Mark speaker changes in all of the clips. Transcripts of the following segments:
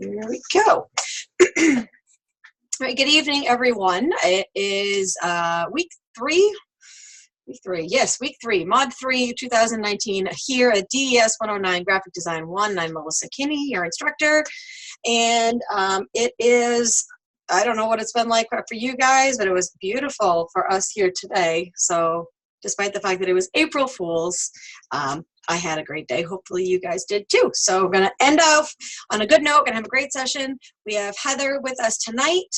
Speaker 1: Here we go. All right, good evening, everyone. It is week three. Yes, week three, Mod 3, 2019, here at DES109 Graphic Design 1. I'm Melissa Kinney, your instructor. And it is, I don't know what it's been like for you guys, but it was beautiful for us here today. So despite the fact that it was April Fool's, I had a great day. Hopefully you guys did too. So we're going to end off on a good note. Going to have a great session. We have Heather with us tonight.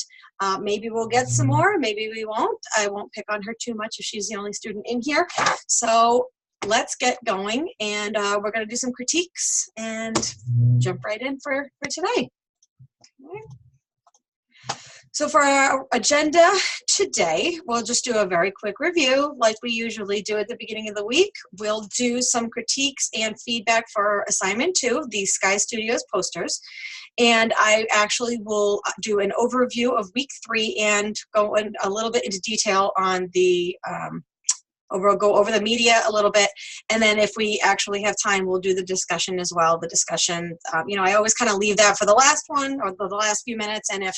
Speaker 1: Maybe we'll get some more. Maybe we won't. I won't pick on her too much if she's the only student in here. So let's get going. And we're going to do some critiques and jump right in for today. Okay. So for our agenda today, we'll just do a very quick review like we usually do at the beginning of the week. We'll do some critiques and feedback for assignment 2, the Sky Studios posters. And I actually will do an overview of week 3 and go in a little bit into detail on the, we'll go over the media a little bit. And then if we actually have time, we'll do the discussion as well. The discussion, you know, I always kind of leave that for the last one or the last few minutes. And if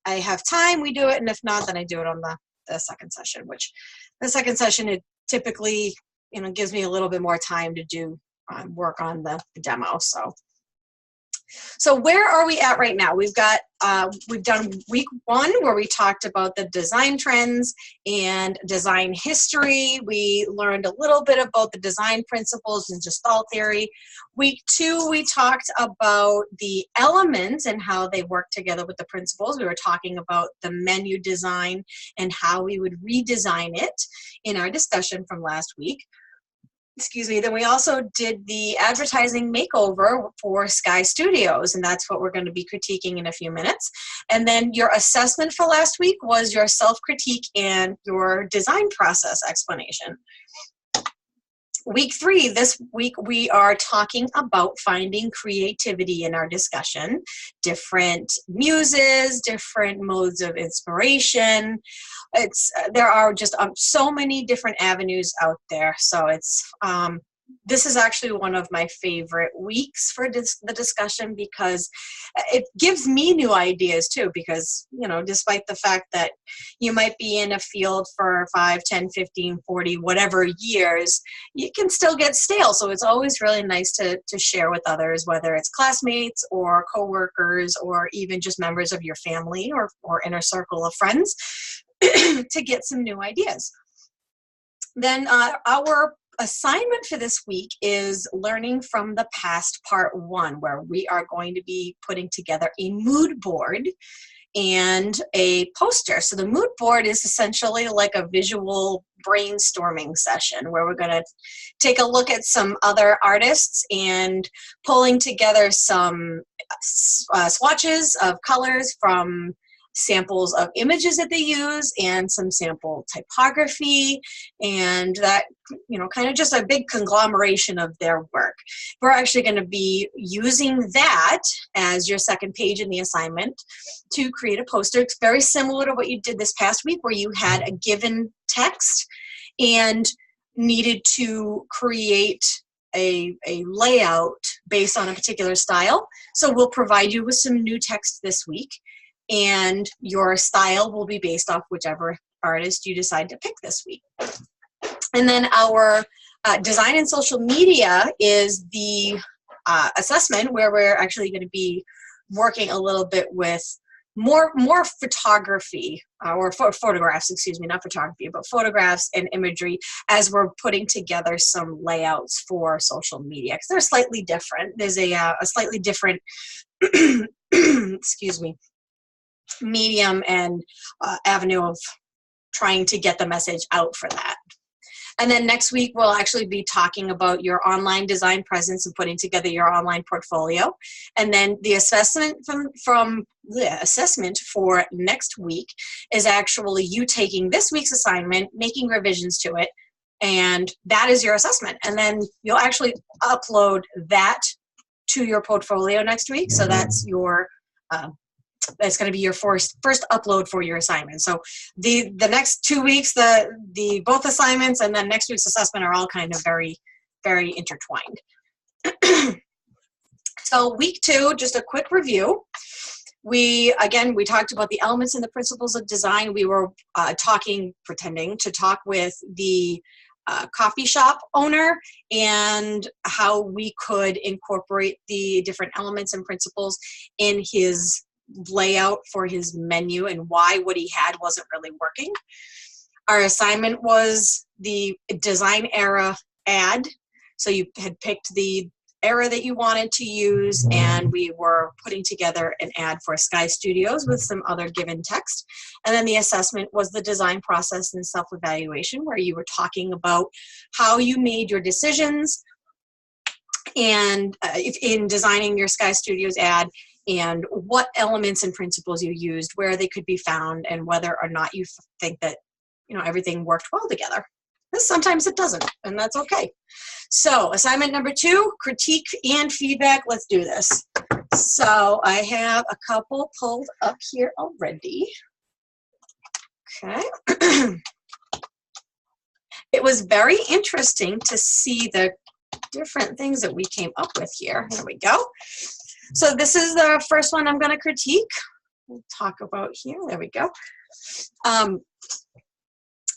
Speaker 1: I have time, we do it, and if not, then I do it on the second session, which the second session, it typically, you know, gives me a little bit more time to do work on the demo. So where are we at right now? We've got, we've done week 1 where we talked about the design trends and design history. We learned a little bit about the design principles and Gestalt theory. Week 2, we talked about the elements and how they work together with the principles. We were talking about the menu design and how we would redesign it in our discussion from last week. Excuse me. Then we also did the advertising makeover for Sky Studios, and that's what we're going to be critiquing in a few minutes. And then your assessment for last week was your self-critique and your design process explanation. Week 3, this week we are talking about finding creativity in our discussion, different muses, different modes of inspiration. There are just so many different avenues out there. So it's this is actually one of my favorite weeks for the discussion because it gives me new ideas too, because, you know, despite the fact that you might be in a field for 5, 10, 15, 40, whatever years, you can still get stale. So it's always really nice to share with others, whether it's classmates or coworkers or even just members of your family or inner circle of friends to get some new ideas. Then our assignment for this week is learning from the past part 1, where we are going to be putting together a mood board and a poster. So the mood board is essentially like a visual brainstorming session where we're going to take a look at some other artists and pulling together some swatches of colors from samples of images that they use and some sample typography, and that, you know, kind of just a big conglomeration of their work. We're actually going to be using that as your second page in the assignment to create a poster. It's very similar to what you did this past week, where you had a given text and needed to create a layout based on a particular style. So we'll provide you with some new text this week, and your style will be based off whichever artist you decide to pick this week. And then our design and social media is the assessment where we're actually going to be working a little bit with more photography, or photographs, excuse me, not photography, but photographs and imagery as we're putting together some layouts for social media, because they're slightly different. There's a slightly different, excuse me, medium and avenue of trying to get the message out for that. And then next week, we'll actually be talking about your online design presence and putting together your online portfolio. And then the assessment from the assessment for next week is actually you taking this week's assignment, making revisions to it, and that is your assessment. And then you'll actually upload that to your portfolio next week. So that's your that's going to be your first upload for your assignment. So the next 2 weeks, the both assignments and then next week's assessment are all kind of very, very intertwined. So week 2, just a quick review. We talked about the elements and the principles of design. We were pretending to talk with the coffee shop owner and how we could incorporate the different elements and principles in his layout for his menu and why what he had wasn't really working. Our assignment was the design era ad. So you had picked the era that you wanted to use, and we were putting together an ad for Sky Studios with some other given text. And then the assessment was the design process and self-evaluation, where you were talking about how you made your decisions and in designing your Sky Studios ad, and what elements and principles you used, where they could be found, and whether or not you think that everything worked well together. Sometimes it doesn't, and that's okay. So assignment number 2, critique and feedback. Let's do this. So I have a couple pulled up here already. Okay. It was very interesting to see the different things that we came up with here. Here we go. So this is the first one I'm going to critique. We'll talk about here. There we go.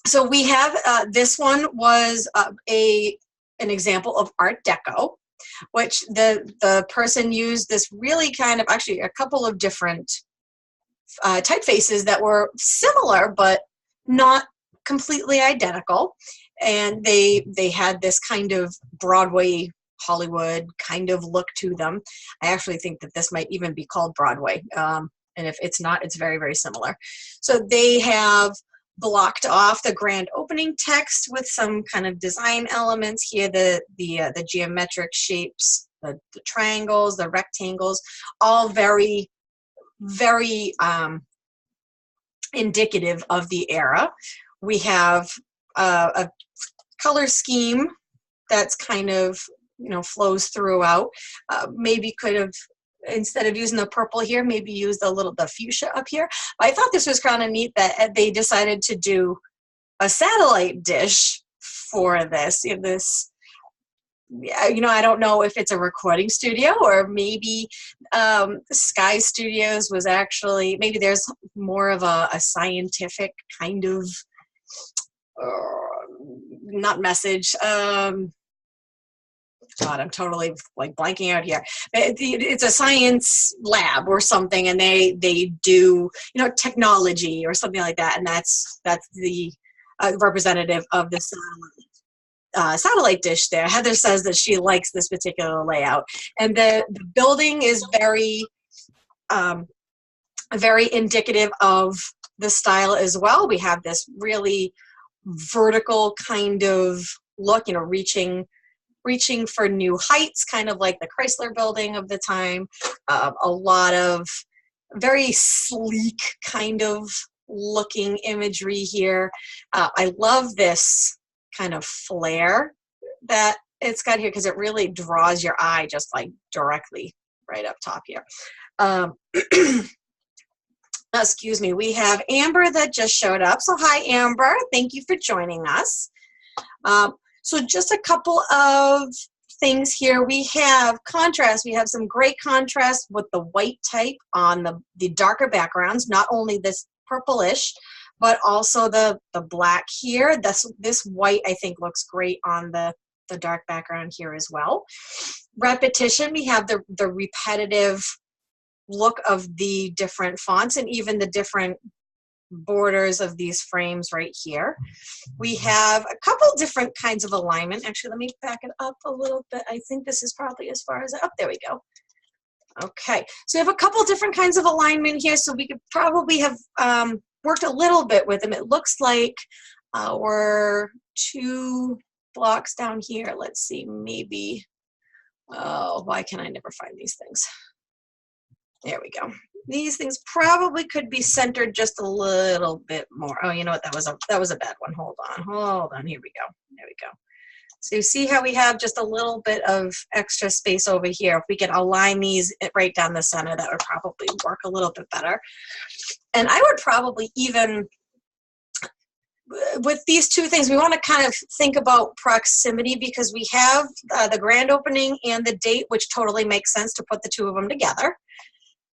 Speaker 1: So we have, this one was an example of Art Deco, which the person used this really kind of, actually a couple of different typefaces that were similar, but not completely identical. And they had this kind of Broadway, Hollywood kind of look to them. I actually think that this might even be called Broadway. And if it's not, it's very, very similar. So they have blocked off the grand opening text with some kind of design elements here, the geometric shapes, the triangles, the rectangles, all very, very indicative of the era. We have a color scheme that's kind of, flows throughout. Maybe could have, instead of using the purple here, maybe use the fuchsia up here. But I thought this was kind of neat that they decided to do a satellite dish for this. I don't know if it's a recording studio, or maybe Sky Studios was actually, maybe there's more of a scientific kind of, not message, God, I'm totally like blanking out here. It's a science lab or something, and they do technology or something like that, and that's the representative of the satellite dish there. Heather says that she likes this particular layout, and the building is very very indicative of the style as well. We have this really vertical kind of look, reaching for new heights, kind of like the Chrysler building of the time. A lot of very sleek kind of looking imagery here. I love this kind of flare that it's got here, because it really draws your eye just like directly right up top here. Excuse me, we have Amber that just showed up. So hi, Amber. Thank you for joining us. So just a couple of things here. We have contrast. We have some great contrast with the white type on the darker backgrounds, not only this purplish, but also the black here. This white, I think, looks great on the dark background here as well. Repetition, we have the repetitive look of the different fonts and even the different borders of these frames right here. We have a couple different kinds of alignment. Actually, let me back it up a little bit. I think this is probably as far as up. There we go. Okay, so we have a couple different kinds of alignment here, so we could probably have worked a little bit with them. It looks like we're 2 blocks down here. Let's see, maybe, oh, why can I never find these things? There we go. These things probably could be centered just a little bit more. Oh, you know what? That was a bad one. Hold on. Here we go. There we go. So you see how we have just a little bit of extra space over here. If we could align these right down the center, that would probably work a little bit better. And I would probably even, with these two things, we want to kind of think about proximity, because we have the grand opening and the date, which totally makes sense to put the two of them together.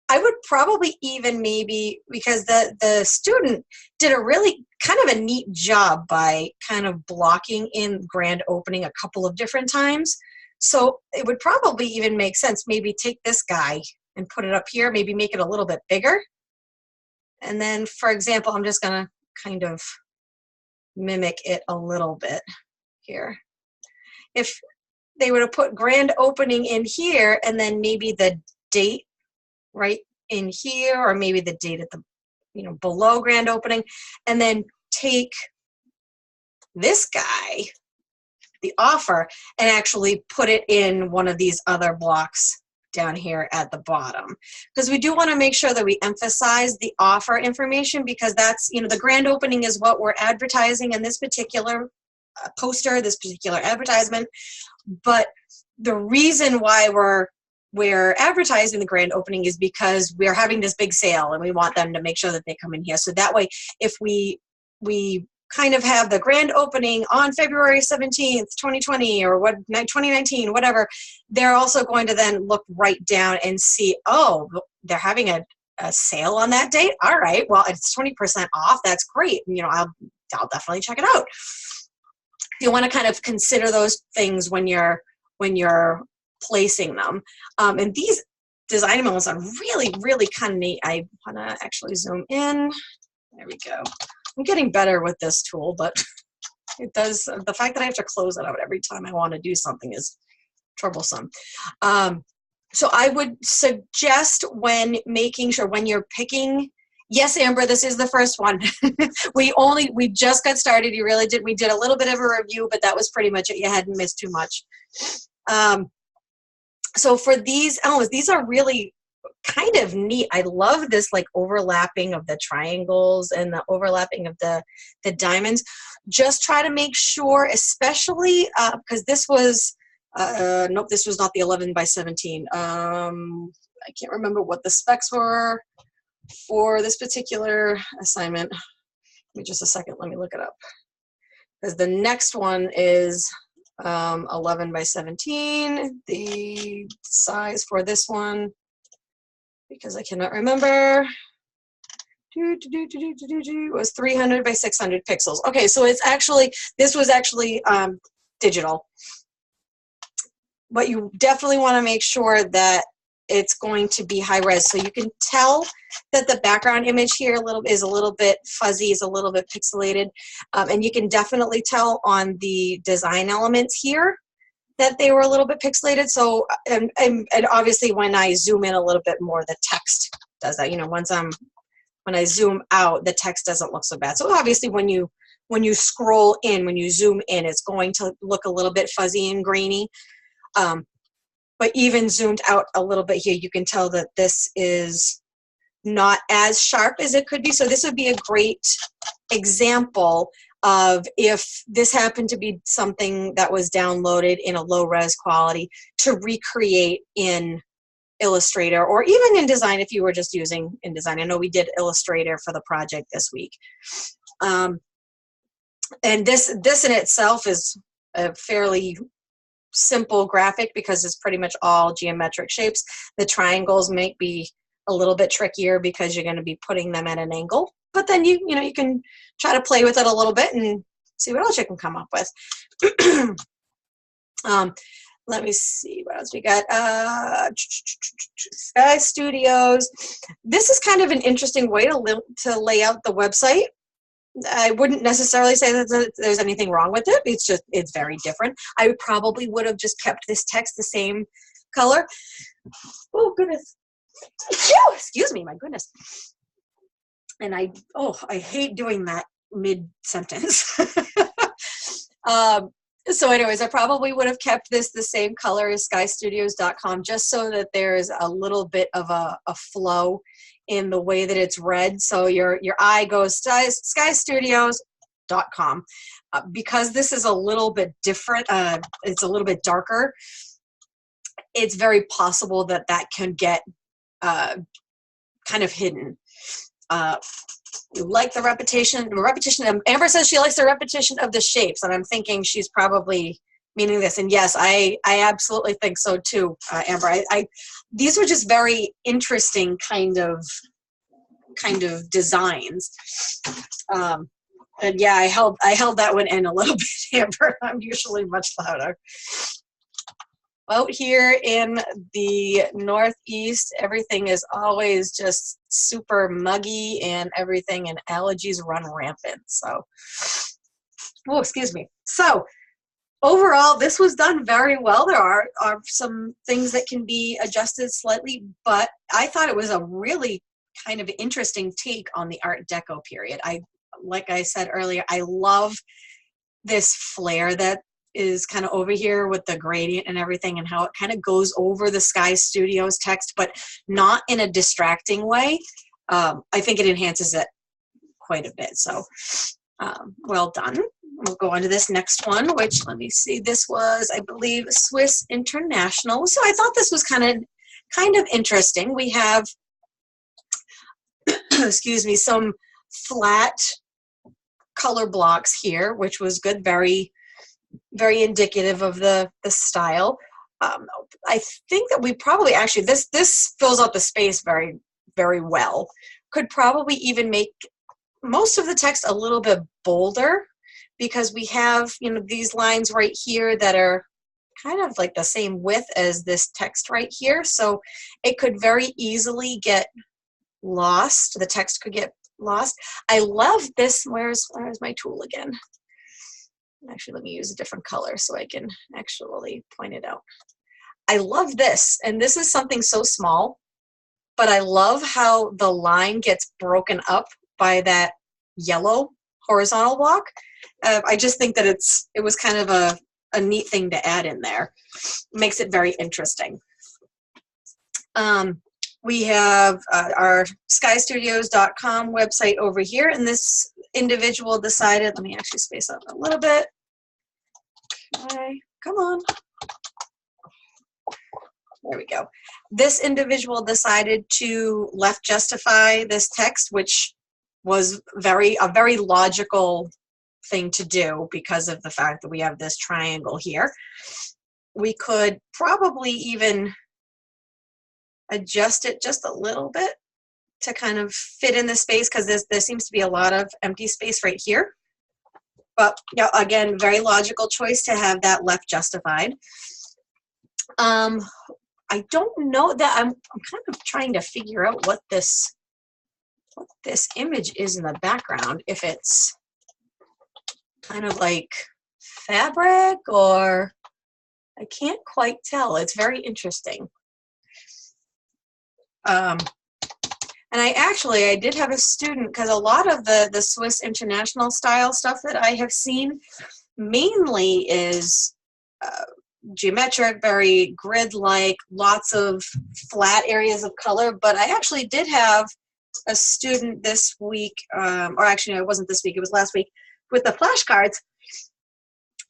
Speaker 1: I would probably even maybe, because the student did a really kind of a neat job by kind of blocking in grand opening a couple of different times. So it would probably even make sense, maybe take this guy and put it up here, maybe make it a little bit bigger. And then, for example, I'm just gonna kind of mimic it a little bit here. If they would have put grand opening in here and then maybe the date right in here, or maybe the date at the, you know, below grand opening, and then take this guy, the offer, and actually put it in one of these other blocks down here at the bottom, because we do want to make sure that we emphasize the offer information, because that's, you know, the grand opening is what we're advertising in this particular poster, this particular advertisement. But the reason why we're advertising the grand opening is because we're having this big sale and we want them to make sure that they come in here. So that way, if we kind of have the grand opening on February 17th, 2020, or 2019, whatever, they're also going to then look right down and see, oh, they're having a sale on that date. All right, well, it's 20% off. That's great. You know, I'll definitely check it out. You want to kind of consider those things when you're placing them. And these design elements are really, really kind of neat. I want to actually zoom in. There we go. I'm getting better with this tool, but it does, the fact that I have to close it out every time I want to do something is troublesome. So I would suggest when making sure, when you're picking, yes, Amber, this is the first one. we just got started. We did a little bit of a review, but that was pretty much it. You hadn't missed too much. So for these elements, these are really kind of neat. I love this like overlapping of the triangles and the overlapping of the diamonds. Just try to make sure, especially because this was, nope, this was not the 11 by 17. I can't remember what the specs were for this particular assignment. Give me just a second, let me look it up. Because the next one is 11 by 17. The size for this one, because I cannot remember, was 300 by 600 pixels. Okay, so it's actually, this was actually digital. But you definitely want to make sure that it's going to be high res. So you can tell that the background image here is a little bit fuzzy, is a little bit pixelated. And you can definitely tell on the design elements here that they were a little bit pixelated. So, and obviously when I zoom in a little bit more, the text does that. You know, when I zoom out, the text doesn't look so bad. So obviously when you scroll in, when you zoom in, it's going to look a little bit fuzzy and grainy. But even zoomed out a little bit here, you can tell that this is not as sharp as it could be. So this would be a great example of if this happened to be something that was downloaded in a low res quality, to recreate in Illustrator, or even in Design if you were just using InDesign. I know we did Illustrator for the project this week. And this in itself is a fairly simple graphic because it's pretty much all geometric shapes. The triangles might be a little bit trickier because you're going to be putting them at an angle, but then you can try to play with it a little bit and see what else you can come up with. Let me see what else we got. Sky Studios. This is kind of an interesting way to lay out the website. I wouldn't necessarily say that there's anything wrong with it. It's very different. I probably would have just kept this text the same color. Oh, goodness. Excuse me, my goodness. And I hate doing that mid-sentence. So anyways, I probably would have kept this the same color as skystudios.com, just so that there's a little bit of a flow in the way that it's read. So your eye goes skystudios.com. Because this is a little bit different, it's a little bit darker, it's very possible that can get kind of hidden. You like the repetition. Amber says she likes the repetition of the shapes, and I'm thinking she's probably meaning this. And yes, I absolutely think so too, Amber. These were just very interesting kind of designs. And yeah, I held that one in a little bit, Amber. I'm usually much louder. Out here in the Northeast, everything is always just super muggy and everything, and allergies run rampant. So, oh, excuse me. So, overall, this was done very well. There are some things that can be adjusted slightly, but I thought it was a really kind of interesting take on the Art Deco period. Like I said earlier, I love this flare that is kind of over here with the gradient and everything, and how it kind of goes over the Sky Studios text, but not in a distracting way. I think it enhances it quite a bit. So well done. We'll go on to this next one, which, let me see, this was, I believe, Swiss International. So I thought this was kind of interesting. We have excuse me, some flat color blocks here, which was good, very indicative of the style. I think that we probably actually, this fills out the space very, very well. Could probably even make most of the text a little bit bolder, because we have, you know, these lines right here that are kind of like the same width as this text right here. So it could very easily get lost. The text could get lost. I love this. Where's my tool again? Actually, let me use a different color so I can actually point it out. I love this, and this is something so small, but I love how the line gets broken up by that yellow horizontal block. I just think that it was kind of a neat thing to add in there. It makes it very interesting. We have our skystudios.com website over here, and this individual decided, let me actually space out a little bit. Okay, come on. There we go. This individual decided to left justify this text, which was a very logical thing to do because of the fact that we have this triangle here. We could probably even adjust it just a little bit to kind of fit in the space, because there seems to be a lot of empty space right here. But yeah, again, very logical choice to have that left justified. I don't know that I'm kind of trying to figure out what this image is in the background, if it's kind of like fabric, or I can't quite tell. It's very interesting. And I did have a student, because a lot of the Swiss International style stuff that I have seen mainly is geometric, very grid-like, lots of flat areas of color. But I actually did have a student this week, or actually no, it wasn't this week, it was last week, with the flashcards,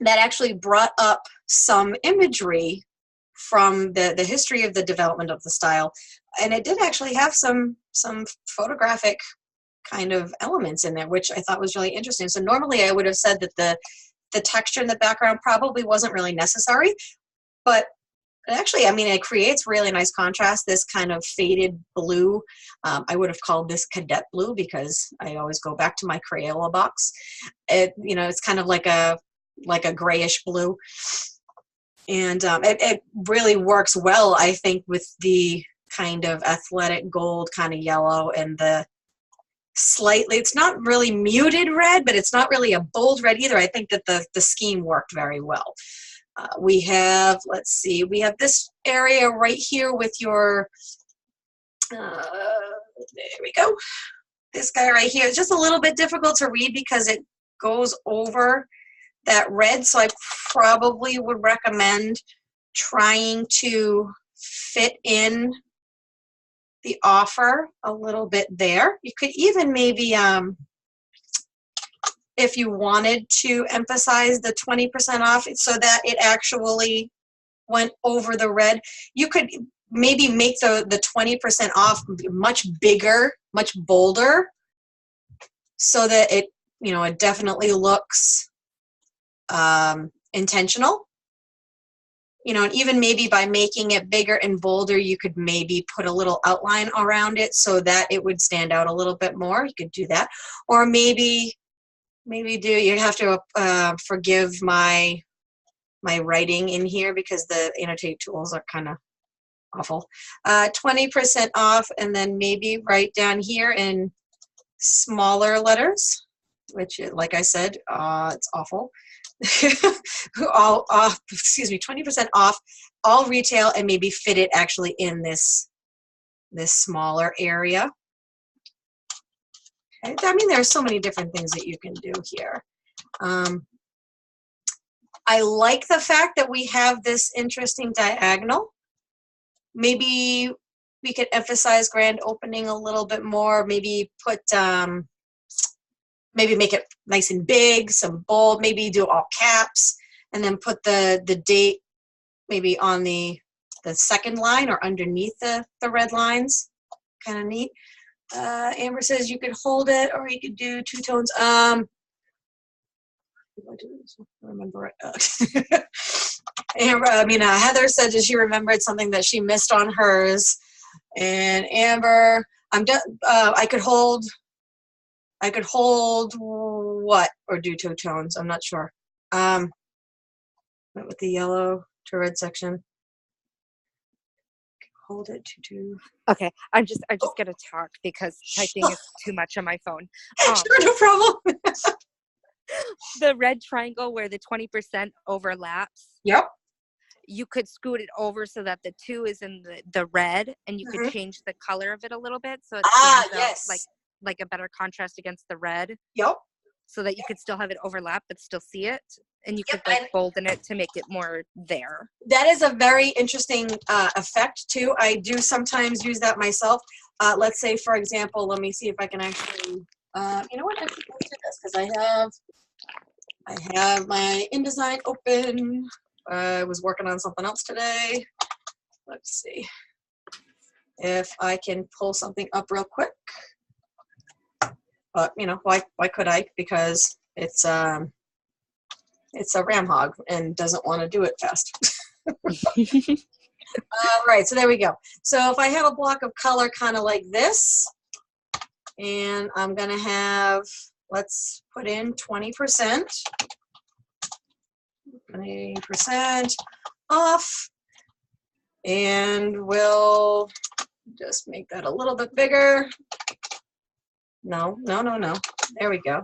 Speaker 1: that actually brought up some imagery from the history of the development of the style. And it did actually have some photographic kind of elements in there, which I thought was really interesting. So normally I would have said that the texture in the background probably wasn't really necessary, but actually, I mean, it creates really nice contrast, this kind of faded blue. I would have called this cadet blue, because I always go back to my Crayola box. You know, it's kind of like a grayish blue. And it really works well, I think, with the kind of athletic gold kind of yellow and the slightly, it's not really muted red, but it's not really a bold red either. I think that the scheme worked very well. We have, let's see, we have this area right here with your, there we go. This guy right here is just a little bit difficult to read because it goes over that red. So I probably would recommend trying to fit in the offer a little bit there. You could even maybe, if you wanted to emphasize the 20% off so that it actually went over the red, you could maybe make the 20% off much bigger, much bolder, so that it, you know, it definitely looks intentional. you know, and even maybe by making it bigger and bolder, you could maybe put a little outline around it so that it would stand out a little bit more. You could do that. Or maybe you have to forgive my writing in here because the annotate tools are kind of awful. 20% off, and then maybe write down here in smaller letters, which, like I said, it's awful. All off, excuse me, 20% off all retail, and maybe fit it actually in this smaller area. Okay. I mean, there are so many different things that you can do here. I like the fact that we have this interesting diagonal. Maybe we could emphasize grand opening a little bit more. Maybe put maybe make it nice and big, some bold, maybe do all caps, and then put the date maybe on the second line or underneath the red lines. Kind of neat. Amber says you could hold it, or you could do two tones. Remember it. Amber, Heather said that she remembered something that she missed on hers. And Amber, I'm done. I could hold what, or do two tones? I'm not sure. With the yellow to red section. Hold it to do.
Speaker 2: Okay, I just gotta talk because typing is too much on my phone.
Speaker 1: Sure, no problem.
Speaker 2: The red triangle where the 20% overlaps.
Speaker 1: Yep.
Speaker 2: You could scoot it over so that the 2 is in the red, and you could change the color of it a little bit so it stands out like a better contrast against the red.
Speaker 1: Yep.
Speaker 2: So that you could still have it overlap but still see it, and you could like bolden it to make it more there.
Speaker 1: That is a very interesting effect too. I do sometimes use that myself. Let's say, for example, let me see if I can actually. You know what? Let's do this because I have my InDesign open. I was working on something else today. Let's see if I can pull something up real quick. But you know, why could I? Because it's a ram hog and doesn't want to do it fast. Right, so there we go. So if I have a block of color kind of like this, and I'm gonna have, let's put in 20%. 20% off, and we'll just make that a little bit bigger. No. There we go.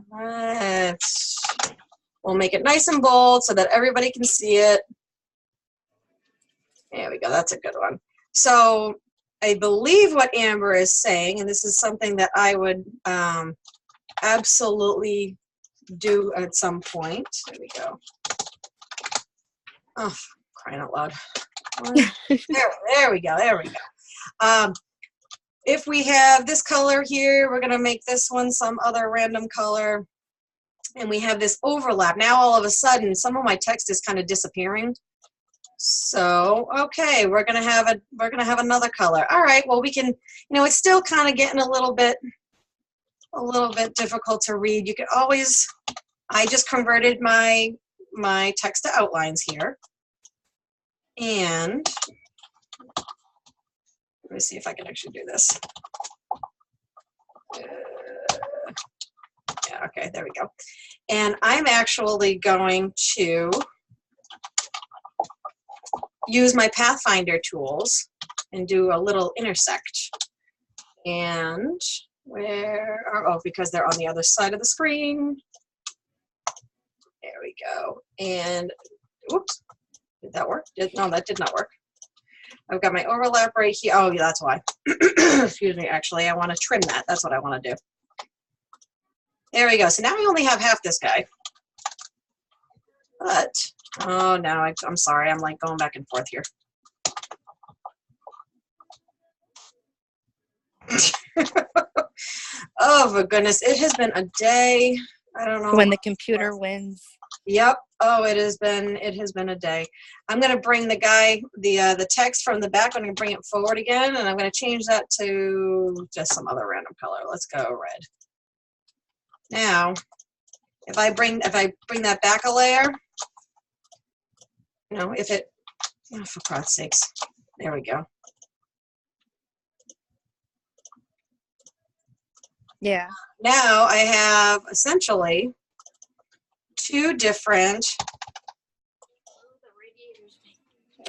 Speaker 1: We'll make it nice and bold so that everybody can see it. There we go. That's a good one. So I believe what Amber is saying, and this is something that I would absolutely do at some point. There we go. Oh, crying out loud. There we go. If we have this color here, we're going to make this one some other random color. And we have this overlap. Now all of a sudden, some of my text is kind of disappearing. So, okay, we're going to have another color. All right, well, we can, you know, it's still kind of getting a little bit difficult to read. You can always, I just converted my text to outlines here. And let me see if I can actually do this. Yeah, okay, there we go. And I'm actually going to use my Pathfinder tools and do a little intersect. And where are, oh, because they're on the other side of the screen. There we go. And, whoops, did that work? No, that did not work. I've got my overlap right here. Oh, yeah, that's why. Excuse me, actually, I want to trim that. That's what I want to do. There we go. So now we only have half this guy. But, oh, no, I'm sorry. I'm like going back and forth here. Oh, for goodness. It has been a day. I don't know.
Speaker 2: When the computer wins.
Speaker 1: Yep. Oh, it has been a day. I'm going to bring the text from the back. I'm going to bring it forward again, and I'm going to change that to just some other random color. Let's go red. Now, if I bring that back a layer, you know, if it Oh, for God's sakes. There we go.
Speaker 2: Yeah.
Speaker 1: Now I have essentially two different.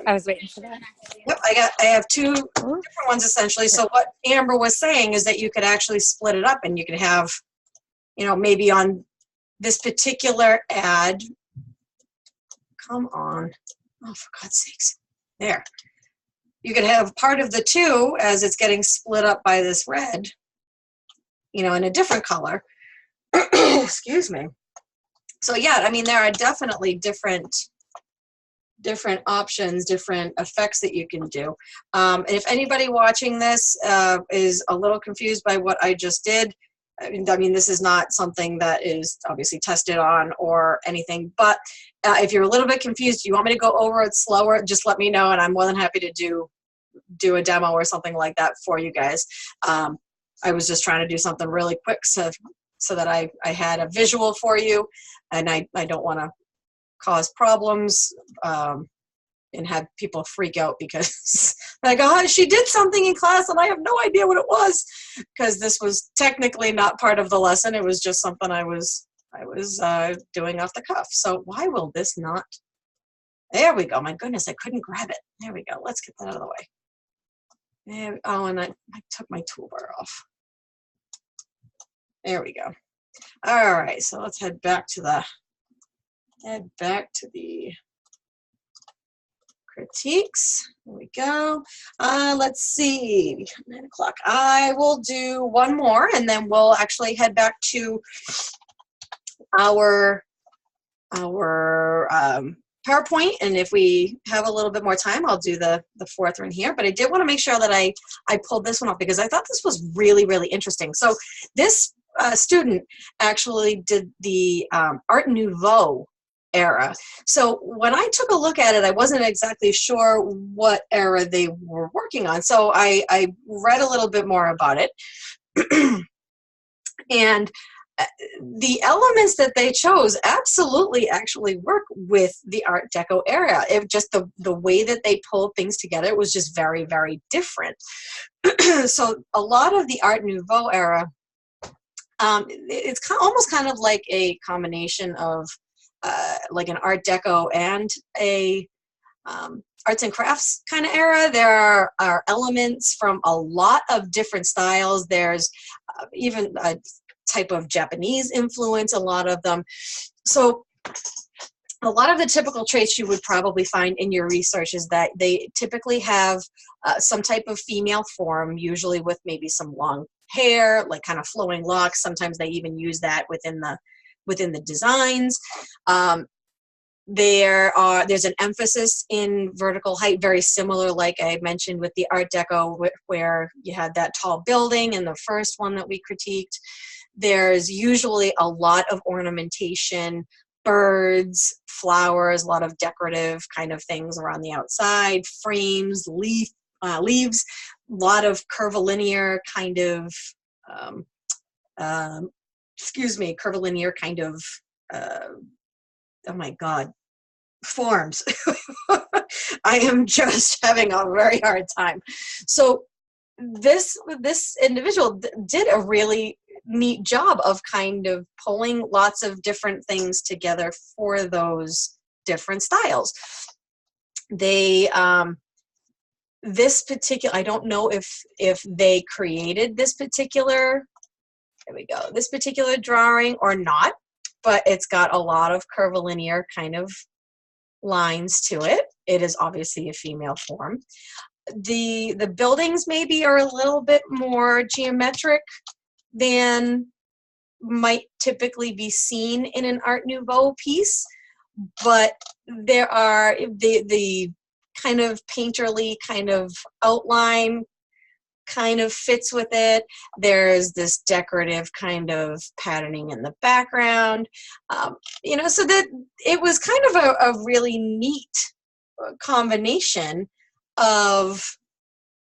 Speaker 2: I was waiting for that.
Speaker 1: Yep, I have two different ones essentially. So what Amber was saying is that you could actually split it up, and you could have, you know, maybe on this particular ad. Come on. Oh, for God's sakes. There. You could have part of the two as it's getting split up by this red, you know, in a different color. Excuse me. So yeah, I mean, there are definitely different options, different effects that you can do. And if anybody watching this is a little confused by what I just did, I mean, this is not something that is obviously tested on or anything, but if you're a little bit confused, you want me to go over it slower, just let me know, and I'm more than happy to do a demo or something like that for you guys. I was just trying to do something really quick so that I had a visual for you, and I don't want to cause problems and have people freak out because like, oh, she did something in class and I have no idea what it was, because this was technically not part of the lesson. It was just something I was doing off the cuff. So why will this not? There we go. My goodness, I couldn't grab it. There we go. Let's get that out of the way. There, oh, and I took my toolbar off. There we go. All right, so let's head back to the critiques. There we go. Let's see, 9 o'clock. I will do one more, and then we'll actually head back to our PowerPoint. And if we have a little bit more time, I'll do the fourth one here. But I did want to make sure that I pulled this one up because I thought this was really, really interesting. So this student actually did the Art Nouveau era. So when I took a look at it, I wasn't exactly sure what era they were working on. So I read a little bit more about it. And the elements that they chose absolutely actually work with the Art Deco era. It just the way that they pulled things together was just very, very different. So a lot of the Art Nouveau era, it's almost kind of like a combination of like an Art Deco and a arts and crafts kind of era. There are elements from a lot of different styles. There's even a type of Japanese influence, a lot of them. So a lot of the typical traits you would probably find in your research is that they typically have some type of female form, usually with maybe some long hair, like kind of flowing locks. Sometimes they even use that within the designs. There's an emphasis in vertical height, very similar, like I mentioned with the Art Deco, where you had that tall building in the first one that we critiqued. There's usually a lot of ornamentation, birds, flowers, a lot of decorative kind of things around the outside, frames, leaves, a lot of curvilinear kind of, curvilinear kind of, oh my God, forms. I am just having a very hard time. So this individual did a really neat job of kind of pulling lots of different things together for those different styles. They this particular, I don't know if they created this particular, there we go, this particular drawing or not, but it's got a lot of curvilinear kind of lines to it. It is obviously a female form. The buildings maybe are a little bit more geometric than might typically be seen in an Art Nouveau piece, but there are the kind of painterly kind of outline kind of fits with it. There's this decorative kind of patterning in the background, you know, so that it was kind of a really neat combination of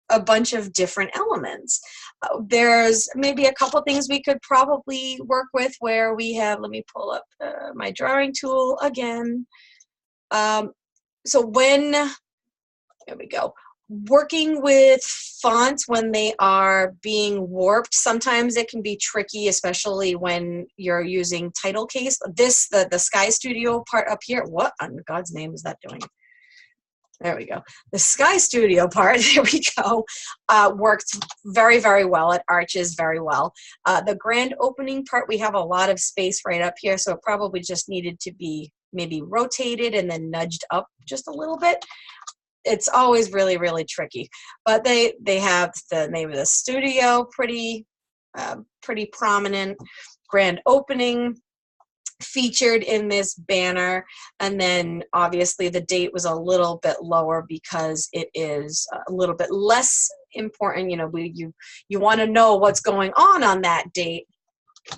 Speaker 1: a bunch of different elements. There's maybe a couple things we could probably work with where we have, let me pull up my drawing tool again. So when There we go. Working with fonts when they are being warped, sometimes it can be tricky, especially when you're using title case. The Sky Studio part up here, what on God's name is that doing? There we go. The Sky Studio part, there we go, worked very, very well. It arches very well. The grand opening part, we have a lot of space right up here, so it probably just needed to be maybe rotated and then nudged up just a little bit. It's always really, really tricky. But they have the name of the studio pretty prominent. Grand opening featured in this banner, and then obviously the date was a little bit lower because it is a little bit less important. You know, you want to know what's going on that date.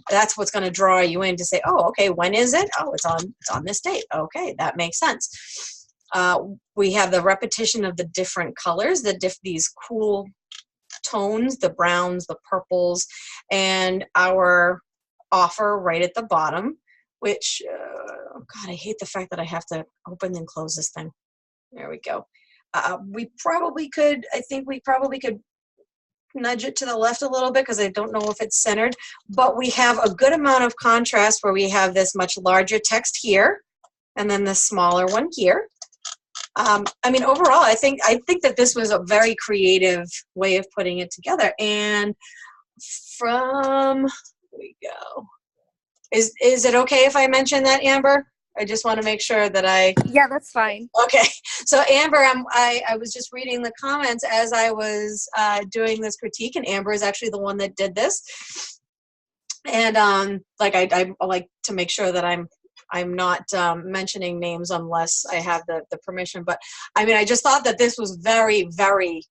Speaker 1: That's what's going to draw you in to say, oh, okay, when is it? Oh, it's on this date. Okay, that makes sense. We have the repetition of the different colors, these cool tones, the browns, the purples, and our offer right at the bottom, which, God, I hate the fact that I have to open and close this thing. There we go. I think we probably could nudge it to the left a little bit because I don't know if it's centered, but we have a good amount of contrast where we have this much larger text here and then the smaller one here. I mean, overall, I think that this was a very creative way of putting it together. And here we go. Is it okay if I mention that, Amber? I just want to make sure that
Speaker 2: Yeah, that's fine.
Speaker 1: Okay. So Amber, I was just reading the comments as I was doing this critique, and Amber is actually the one that did this. And I like to make sure that I'm not mentioning names unless I have the permission. But I mean, I just thought that this was very, very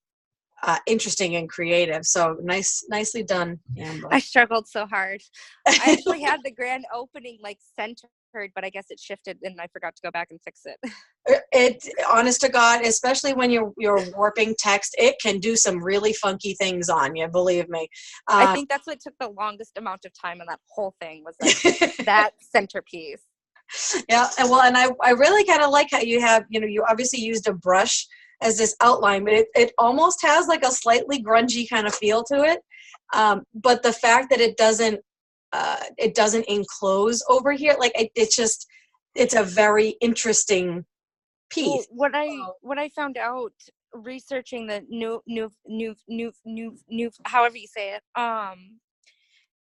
Speaker 1: interesting and creative. So nicely done, Amber.
Speaker 2: I struggled so hard. I actually had the grand opening like centered, but I guess it shifted and I forgot to go back and fix it.
Speaker 1: Honest to God, especially when you're warping text, it can do some really funky things on you, believe me.
Speaker 2: I think that's what took the longest amount of time on that whole thing was like that centerpiece.
Speaker 1: Yeah, and I really kind of like how you have, you obviously used a brush as this outline, but it almost has like a slightly grungy kind of feel to it. But the fact that it doesn't enclose over here, like it's a very interesting piece.
Speaker 2: Well, what I found out researching the new however you say it,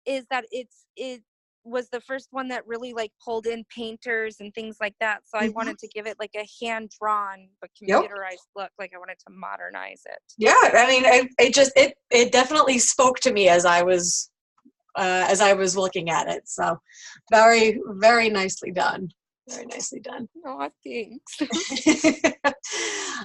Speaker 2: is that it was the first one that really like pulled in painters and things like that. So I wanted to give it like a hand-drawn but computerized look. Like I wanted to modernize it.
Speaker 1: Yeah, I mean, it definitely spoke to me as I was looking at it. So very, very nicely done. Very nicely done.
Speaker 2: Oh, thanks.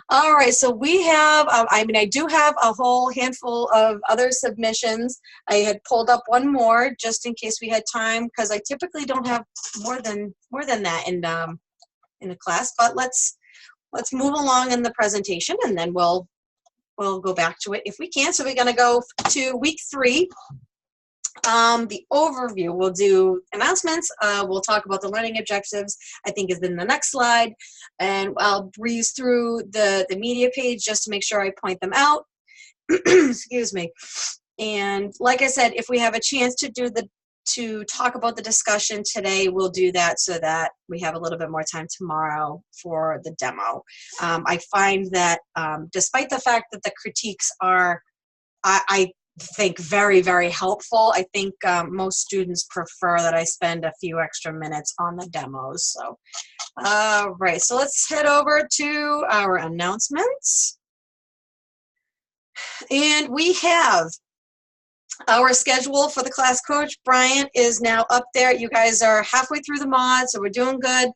Speaker 1: All right, so we have, I do have a whole handful of other submissions. I had pulled up one more just in case we had time, because I typically don't have more than that in a class. But let's move along in the presentation, and then we'll go back to it if we can. So we're going to go to week 3. The overview, we'll do announcements, we'll talk about the learning objectives, I think is in the next slide, and I'll breeze through the media page just to make sure I point them out. Excuse me. And like I said, if we have a chance to talk about the discussion today, we'll do that so that we have a little bit more time tomorrow for the demo. I find that despite the fact that the critiques are, I think very, very helpful. I think most students prefer that I spend a few extra minutes on the demos. So, right, so let's head over to our announcements. And we have our schedule for the class coach. Bryant is now up there. You guys are halfway through the mod, so we're doing good.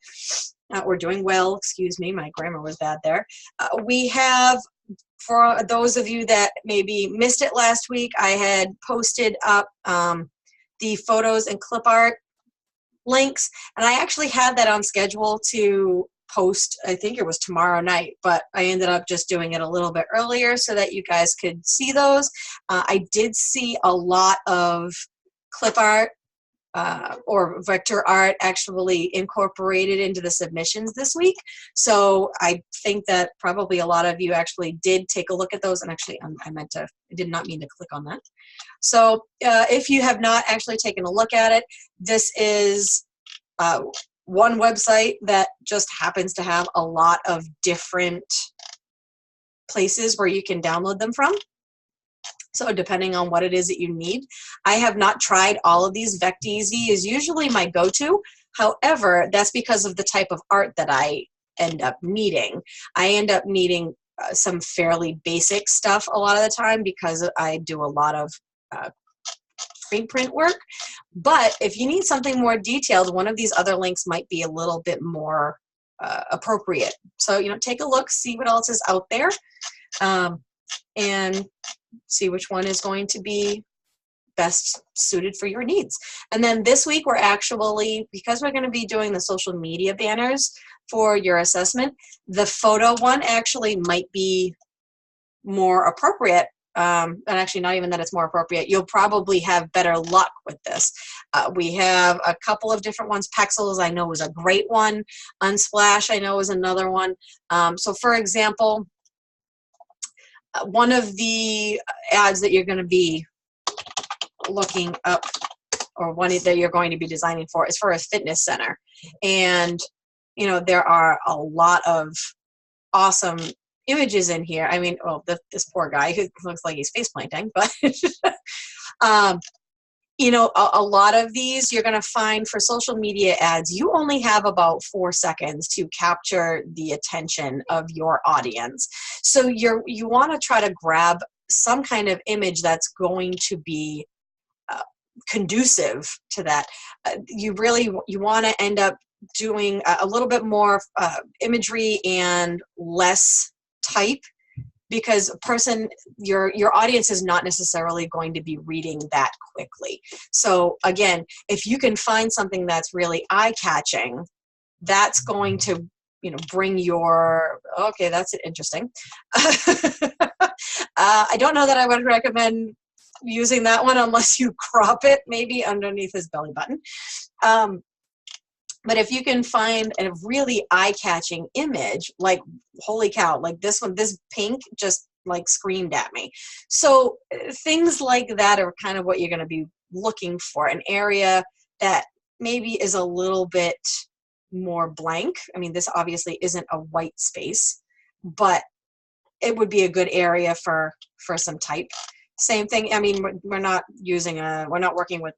Speaker 1: We're doing well, excuse me, my grammar was bad there. We have, for those of you that maybe missed it last week, I had posted up the photos and clip art links, and I actually had that on schedule to post, I think it was tomorrow night, but I ended up just doing it a little bit earlier so that you guys could see those. I did see a lot of clip art or vector art actually incorporated into the submissions this week. So I think that probably a lot of you actually did take a look at those, and actually I did not mean to click on that. So if you have not actually taken a look at it, this is one website that just happens to have a lot of different places where you can download them from. So depending on what it is that you need. I have not tried all of these. VectEasy is usually my go-to. However, that's because of the type of art that I end up needing. I end up needing some fairly basic stuff a lot of the time because I do a lot of screen print work. But if you need something more detailed, one of these other links might be a little bit more appropriate. So, take a look, see what else is out there, and see which one is going to be best suited for your needs. And then this week we're actually, because we're going to be doing the social media banners for your assessment, the photo one actually might be more appropriate. And actually not even that it's more appropriate. You'll probably have better luck with this. We have a couple of different ones. Pexels I know is a great one. Unsplash I know is another one. So for example, one of the ads that you're going to be looking up, or one that you're going to be designing for, is for a fitness center. And, there are a lot of awesome images in here. I mean, well, this poor guy who looks like he's face planting, but, a lot of these you're going to find for social media ads, you only have about 4 seconds to capture the attention of your audience. So you want to try to grab some kind of image that's going to be conducive to that. You want to end up doing a little bit more imagery and less type, because your audience is not necessarily going to be reading that quickly. So again, if you can find something that's really eye-catching, that's going to bring your, okay, that's interesting. I don't know that I would recommend using that one unless you crop it maybe underneath his belly button. But if you can find a really eye-catching image, like, holy cow, like this one, this pink just like screamed at me. So things like that are kind of what you're going to be looking for, an area that maybe is a little bit more blank. I mean, this obviously isn't a white space, but it would be a good area for some type. Same thing. I mean, we're not working with,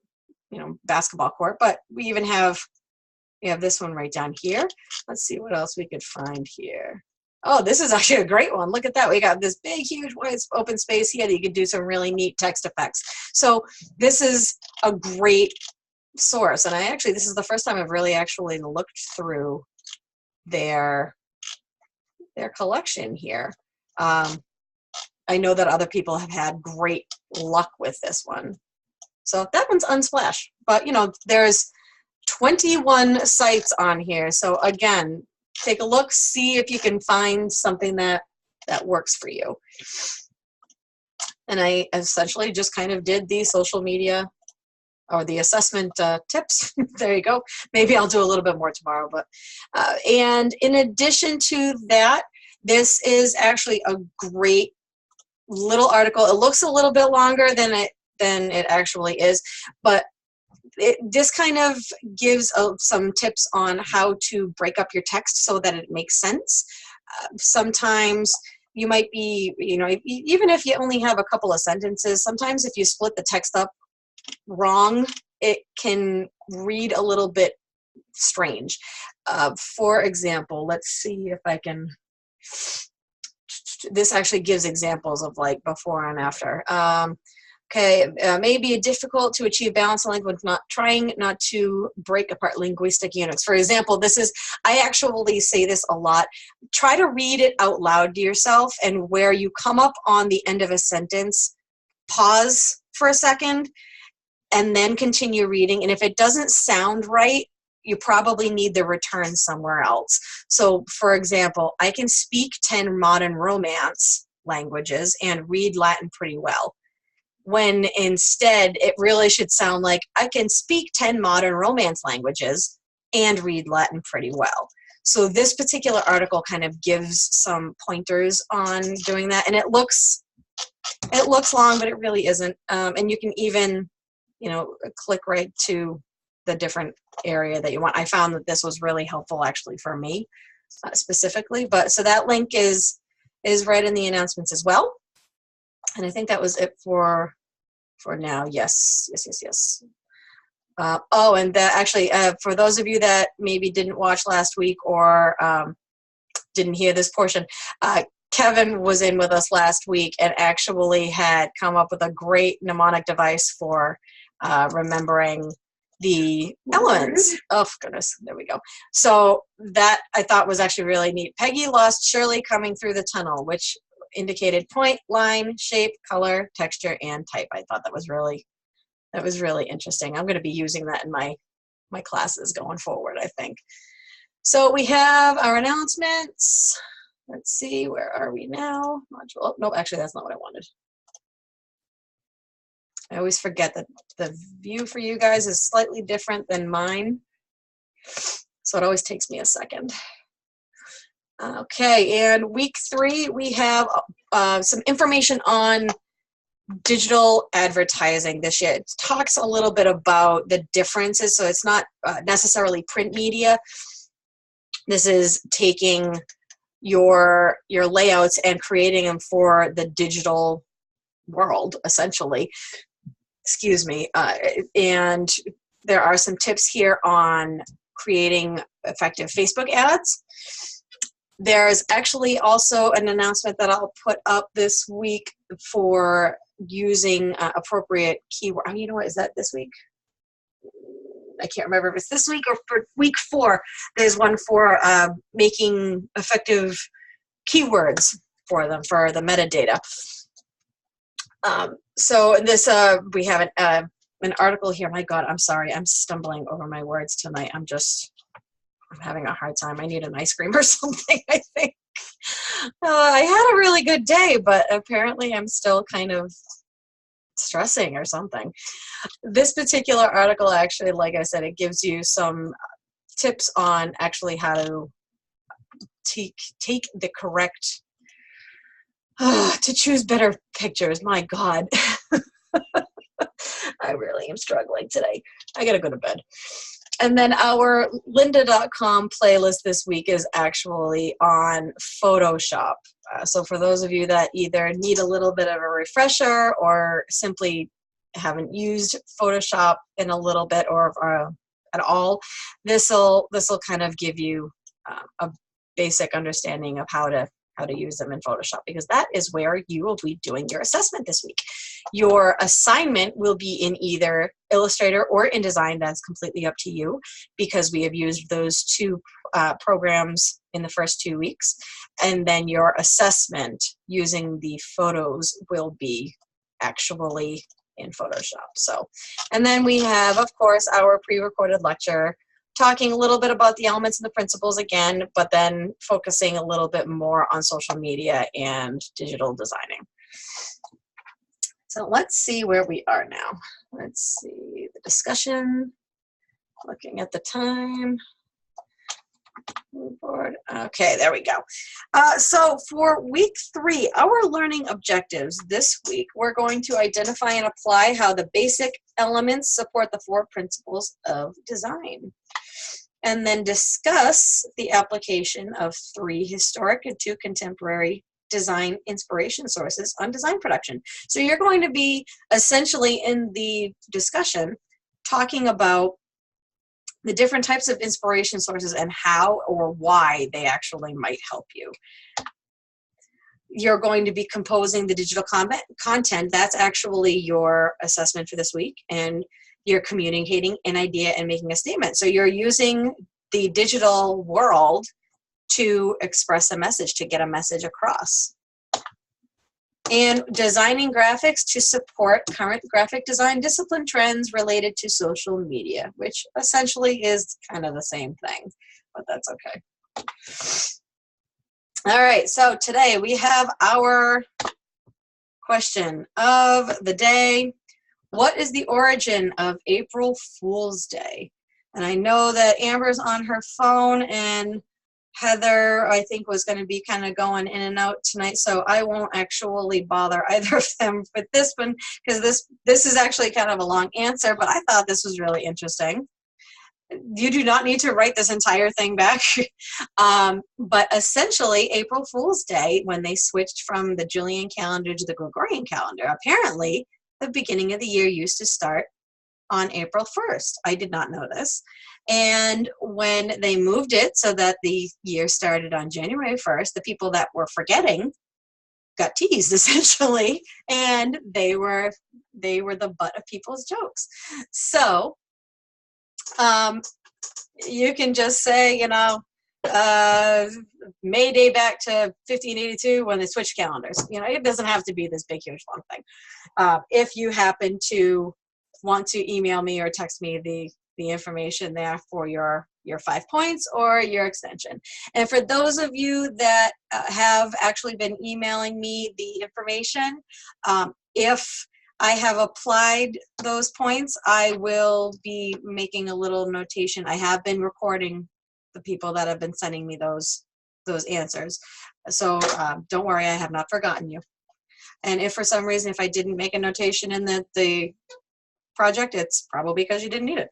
Speaker 1: basketball court, but we even have this one right down here. Let's see what else we could find here. Oh, this is actually a great one. Look at that. We got this big, huge, wide open space here that you could do some really neat text effects. So this is a great source. And this is the first time I've really actually looked through their collection here. I know that other people have had great luck with this one. So that one's Unsplash. But, there's 21 sites on here. So again, take a look, see if you can find something that works for you. And I essentially just kind of did the social media or the assessment tips. There you go. Maybe I'll do a little bit more tomorrow. But and in addition to that, this is actually a great little article. It looks a little bit longer than it actually is, but this kind of gives some tips on how to break up your text so that it makes sense. Sometimes you might be, even if you only have a couple of sentences, sometimes if you split the text up wrong, it can read a little bit strange. For example, let's see if I can, this actually gives examples of like before and after. Okay, may be difficult to achieve balance in language, trying not to break apart linguistic units. For example, I actually say this a lot. Try to read it out loud to yourself, and where you come up on the end of a sentence, pause for a second, and then continue reading. And if it doesn't sound right, you probably need the return somewhere else. So, for example, I can speak 10 modern Romance languages and read Latin pretty well. when instead it really should sound like I can speak 10 modern Romance languages and read Latin pretty well. So this particular article kind of gives some pointers on doing that, and it looks long, but it really isn't. And you can even, you know, click right to the different area that you want. I found that this was really helpful actually for me specifically. But so that link is right in the announcements as well. And I think that was it for now. Yes. Oh, and actually, for those of you that maybe didn't watch last week or didn't hear this portion, Kevin was in with us last week and actually had come up with a great mnemonic device for remembering the elements. Oh, goodness. There we go. So that I thought was actually really neat. Peggy lost Shirley coming through the tunnel, which indicated point, line, shape, color, texture, and type. I thought that was really interesting. I'm going to be using that in my classes going forward, I think. So we have our announcements. Let's see, where are we now? Module. Oh, no, actually, that's not what I wanted. I always forget that the view for you guys is slightly different than mine. So it always takes me a second. Okay, and week 3, we have some information on digital advertising this year. It talks a little bit about the differences, so it's not necessarily print media. This is taking your layouts and creating them for the digital world, essentially. Excuse me. And there are some tips here on creating effective Facebook ads. There's actually also an announcement that I'll put up this week for using appropriate keyword. Oh, you know what? Is that this week? I can't remember if it's this week or for week 4. There's one for making effective keywords for them, for the metadata. So this, we have an article here. My God, I'm sorry. I'm stumbling over my words tonight. I'm having a hard time. I need an ice cream or something, I think. I had a really good day, but apparently I'm still kind of stressing or something. This particular article, actually, like I said, it gives you some tips on actually how to take the correct, to choose better pictures. My God. I really am struggling today. I gotta go to bed. And then our lynda.com playlist this week is actually on Photoshop. So for those of you that either need a little bit of a refresher or simply haven't used Photoshop in a little bit or at all, this'll kind of give you a basic understanding of how to use them in Photoshop, because that is where you will be doing your assessment this week. Your assignment will be in either Illustrator or InDesign. That's completely up to you, because we have used those two programs in the first 2 weeks. And then your assessment using the photos will be actually in Photoshop. So, and then we have, of course, our pre-recorded lecture, talking a little bit about the elements and the principles again, but then focusing a little bit more on social media and digital designing. So let's see where we are now. Let's see the discussion, looking at the time. Move forward. Okay, there we go. So for week 3, our learning objectives this week, we're going to identify and apply how the basic elements support the 4 principles of design, and then discuss the application of 3 historic and 2 contemporary design inspiration sources on design production. So you're going to be essentially in the discussion talking about the different types of inspiration sources and how or why they actually might help you. You're going to be composing the digital content. That's actually your assessment for this week. And you're communicating an idea and making a statement. So you're using the digital world to express a message, to get a message across. And designing graphics to support current graphic design discipline trends related to social media, which essentially is kind of the same thing, but that's okay. All right, so today we have our question of the day. What is the origin of April Fool's Day? And I know that Amber's on her phone, and Heather, I think, was going to be kind of going in and out tonight, so I won't actually bother either of them with this one, because this is actually kind of a long answer, but I thought this was really interesting. You do not need to write this entire thing back. But essentially, April Fool's Day, when they switched from the Julian calendar to the Gregorian calendar, apparently the beginning of the year used to start on April 1st. I did not know this. And when they moved it so that the year started on January 1st, the people that were forgetting got teased, essentially, and they were the butt of people's jokes. So you can just say, May Day back to 1582 when they switched calendars. It doesn't have to be this big, huge, long thing. If you happen to want to email me or text me the information there for your 5 points or your extension. And for those of you that have actually been emailing me the information, if I have applied those points, I will be making a little notation. I have been recording the people that have been sending me those answers. So don't worry, I have not forgotten you. And if for some reason, if I didn't make a notation in the project, it's probably because you didn't need it.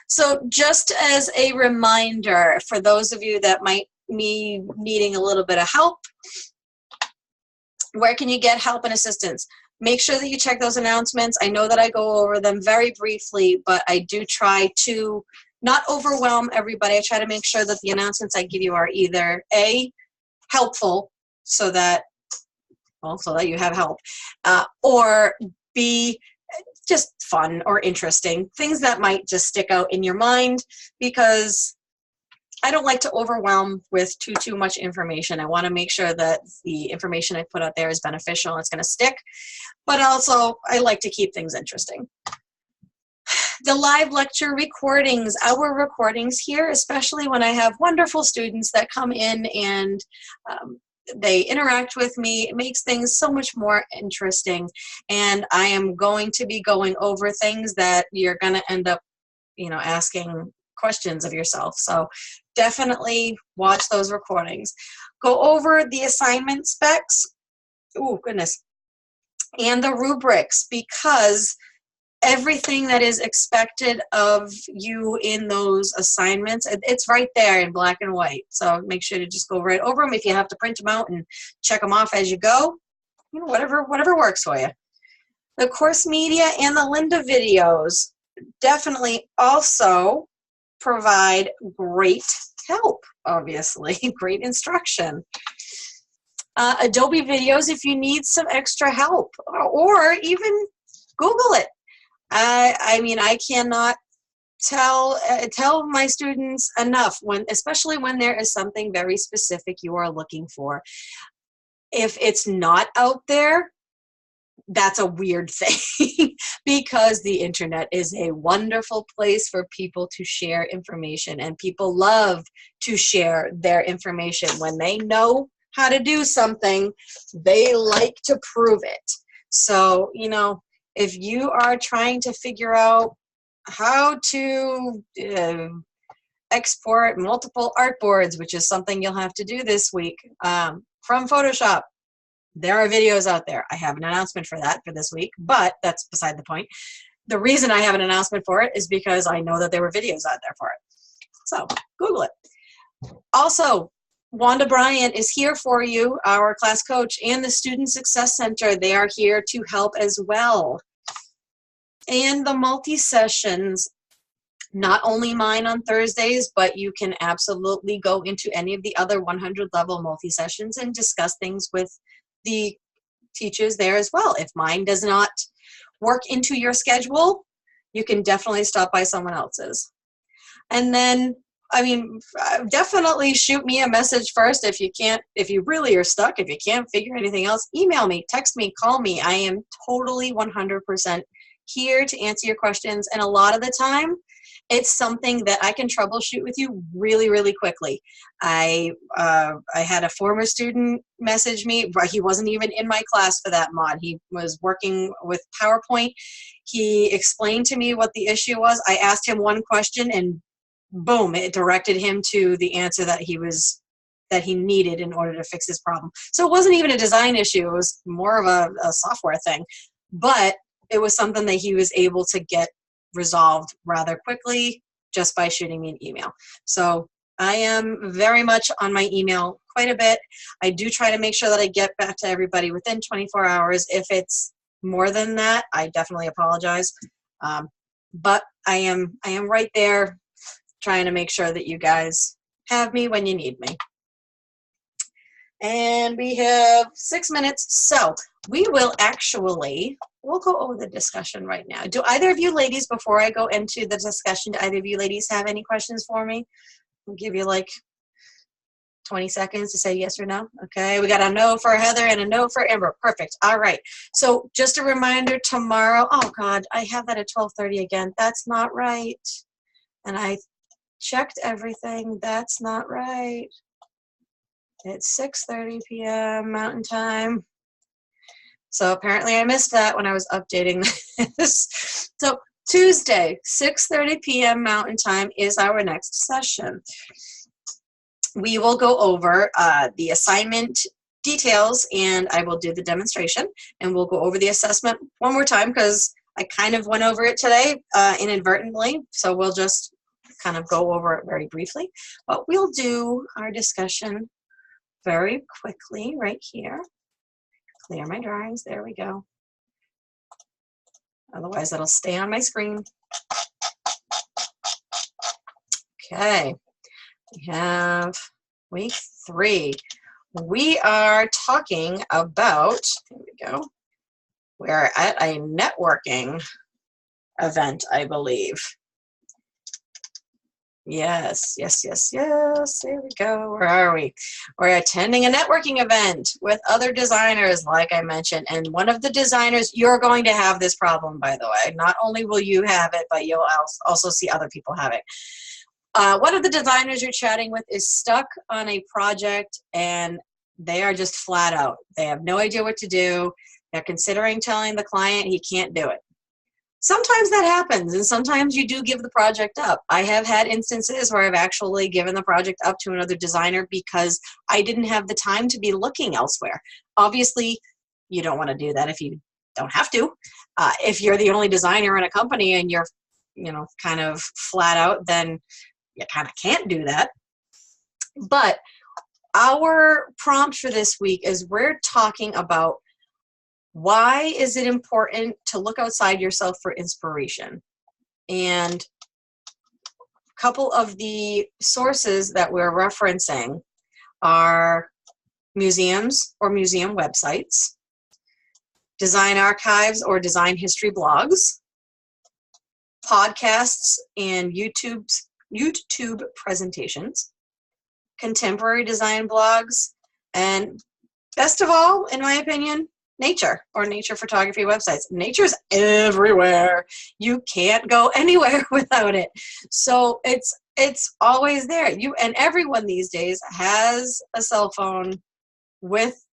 Speaker 1: So just as a reminder, for those of you that might be needing a little bit of help, where can you get help and assistance? Make sure that you check those announcements. I know that I go over them very briefly, but I do try to not overwhelm everybody. I try to make sure that the announcements I give you are either A, helpful, so that you have help, or B, just fun or interesting, things that might just stick out in your mind, because I don't like to overwhelm with too much information. I want to make sure that the information I put out there is beneficial and it's going to stick, but also I like to keep things interesting. The live lecture recordings, our recordings here, especially when I have wonderful students that come in and they interact with me, it makes things so much more interesting. And I am going to be going over things that you're going to end up, asking questions of yourself. So definitely watch those recordings. Go over the assignment specs. Oh, goodness. And the rubrics, because everything that is expected of you in those assignments, it's right there in black and white. So make sure to just go right over them. If you have to print them out and check them off as you go, whatever works for you. The course media and the Linda videos definitely also provide great help, obviously, great instruction. Adobe videos if you need some extra help, or even Google it. I cannot tell my students enough, especially when there is something very specific you are looking for. If it's not out there, that's a weird thing, because the internet is a wonderful place for people to share information, and people love to share their information. When they know how to do something, they like to prove it. So, if you are trying to figure out how to export multiple artboards, which is something you'll have to do this week from Photoshop, there are videos out there. I have an announcement for that for this week, but that's beside the point. The reason I have an announcement for it is because I know that there were videos out there for it. So Google it. Also, Wanda Bryant is here for you, our class coach, and the Student Success Center. They are here to help as well. And the multi-sessions, not only mine on Thursdays, but you can absolutely go into any of the other 100-level multi-sessions and discuss things with the teachers there as well. If mine does not work into your schedule, you can definitely stop by someone else's. And then, definitely shoot me a message first if you really are stuck, if you can't figure anything else, email me, text me, call me. I am totally 100% here to answer your questions. And a lot of the time, it's something that I can troubleshoot with you really, really quickly. I had a former student message me, but he wasn't even in my class for that mod. He was working with PowerPoint. He explained to me what the issue was. I asked him one question and boom, it directed him to the answer that he needed in order to fix his problem. So it wasn't even a design issue. It was more of a software thing. But it was something that he was able to get resolved rather quickly just by shooting me an email. So I am very much on my email quite a bit. I do try to make sure that I get back to everybody within 24 hours. If it's more than that, I definitely apologize. But I am right there trying to make sure that you guys have me when you need me. And we have 6 minutes, so we will we'll go over the discussion right now. Do either of you ladies, before I go into the discussion, do either of you ladies have any questions for me? I'll give you like 20 seconds to say yes or no. Okay, we got a no for Heather and a no for Amber. Perfect. All right. So just a reminder, tomorrow, oh God, I have that at 12:30 again. That's not right. And I checked everything. That's not right. It's 6:30 p.m. Mountain Time. So apparently I missed that when I was updating this. So Tuesday, 6:30 p.m. Mountain Time is our next session. We will go over the assignment details, and I will do the demonstration, and we'll go over the assessment one more time because I kind of went over it today inadvertently. So we'll just kind of go over it very briefly. But we'll do our discussion very quickly right here. Clear my drawings. There we go. Otherwise, it'll stay on my screen. Okay. We have week 3. We are talking about, there we go. We're at a networking event, I believe. Yes. There we go. Where are we? We're attending a networking event with other designers, like I mentioned. And one of the designers, you're going to have this problem, by the way. Not only will you have it, but you'll also see other people have it. One of the designers you're chatting with is stuck on a project, and they are just flat out. They have no idea what to do. They're considering telling the client he can't do it. Sometimes that happens, and sometimes you do give the project up. I have had instances where I've actually given the project up to another designer because I didn't have the time to be looking elsewhere. Obviously, you don't want to do that if you don't have to. If you're the only designer in a company and you're, kind of flat out, then you kind of can't do that. But our prompt for this week is we're talking about why is it important to look outside yourself for inspiration? And a couple of the sources that we're referencing are museums or museum websites, design archives or design history blogs, podcasts and YouTube presentations, contemporary design blogs, and best of all, in my opinion, nature or nature photography websites. Nature's everywhere. You can't go anywhere without it. So it's always there. And everyone these days has a cell phone with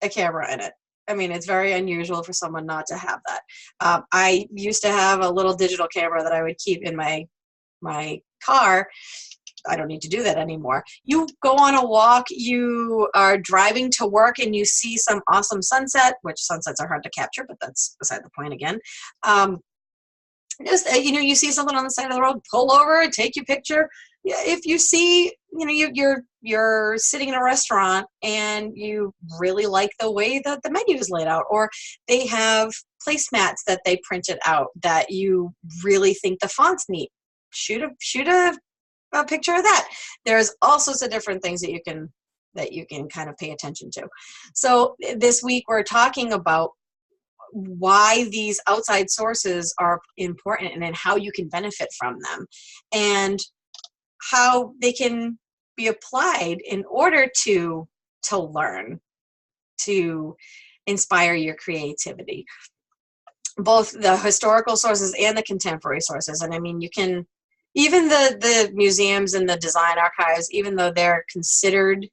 Speaker 1: a camera in it. I mean, it's very unusual for someone not to have that. I used to have a little digital camera that I would keep in my car. I don't need to do that anymore. You go on a walk, you are driving to work, and you see some awesome sunset, which sunsets are hard to capture, but that's beside the point again. You see something on the side of the road, pull over, take your picture. If you see, you're sitting in a restaurant and you really like the way that the menu is laid out, or they have placemats that they printed out that you really think the font's neat. Shoot a picture of that. There's all sorts of different things that you can kind of pay attention to. So this week we're talking about why these outside sources are important and how you can benefit from them and how they can be applied in order to learn, to inspire your creativity. both the historical sources and the contemporary sources. And I mean, you can, even the museums and the design archives, even though they're considered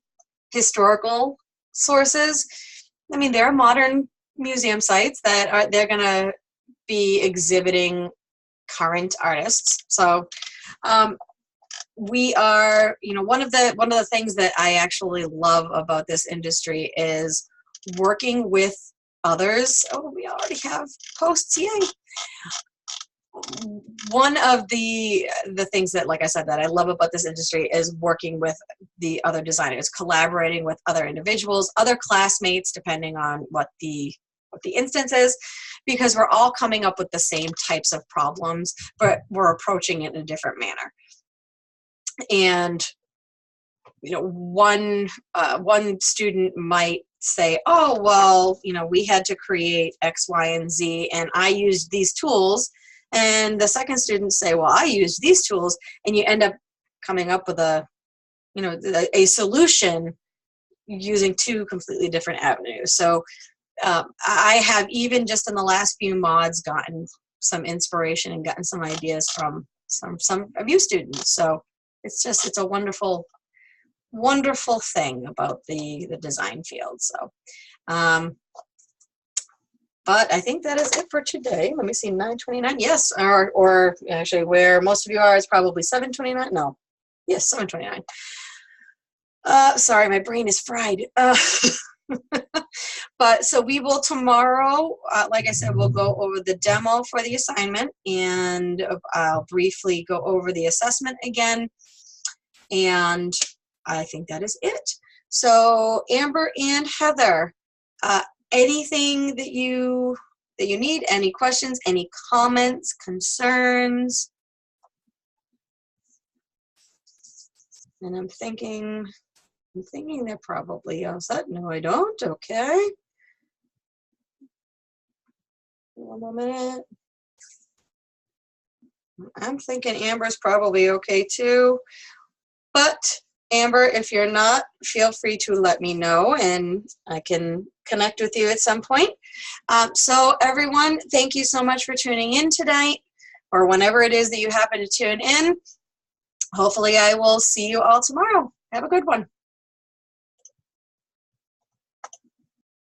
Speaker 1: historical sources, I mean, there are modern museum sites that are, they're going to be exhibiting current artists. So we are, you know, one of the things that I actually love about this industry is working with others. Oh, we already have posts, yay. One of the things that, like I said, that I love about this industry is working with the other designers, collaborating with other individuals, other classmates, depending on what the instance is, because we're all coming up with the same types of problems, but we're approaching it in a different manner. And you know, one student might say, oh, well, you know, we had to create X, Y, and Z, and I used these tools. And the second student say, well, I used these tools, and you end up coming up with a, you know, a solution using two completely different avenues. So I have, even just in the last few mods, gotten some inspiration and gotten some ideas from some of you students. So it's a wonderful thing about the design field. So but I think that is it for today. Let me see, 9:29. Yes, or actually where most of you are is probably 7:29. No, yes, 7:29. Sorry, my brain is fried. But so we will tomorrow, like I said, we'll go over the demo for the assignment, and I'll briefly go over the assessment again. And I think that is it. So Amber and Heather, anything that you need, any questions, any comments, concerns? And I'm thinking they're probably all set. No, I don't. Okay. One more minute. I'm thinking Amber's probably okay too. But Amber, if you're not, feel free to let me know and I can connect with you at some point. So everyone, thank you so much for tuning in tonight, or whenever it is that you happen to tune in. Hopefully I will see you all tomorrow. Have a good one.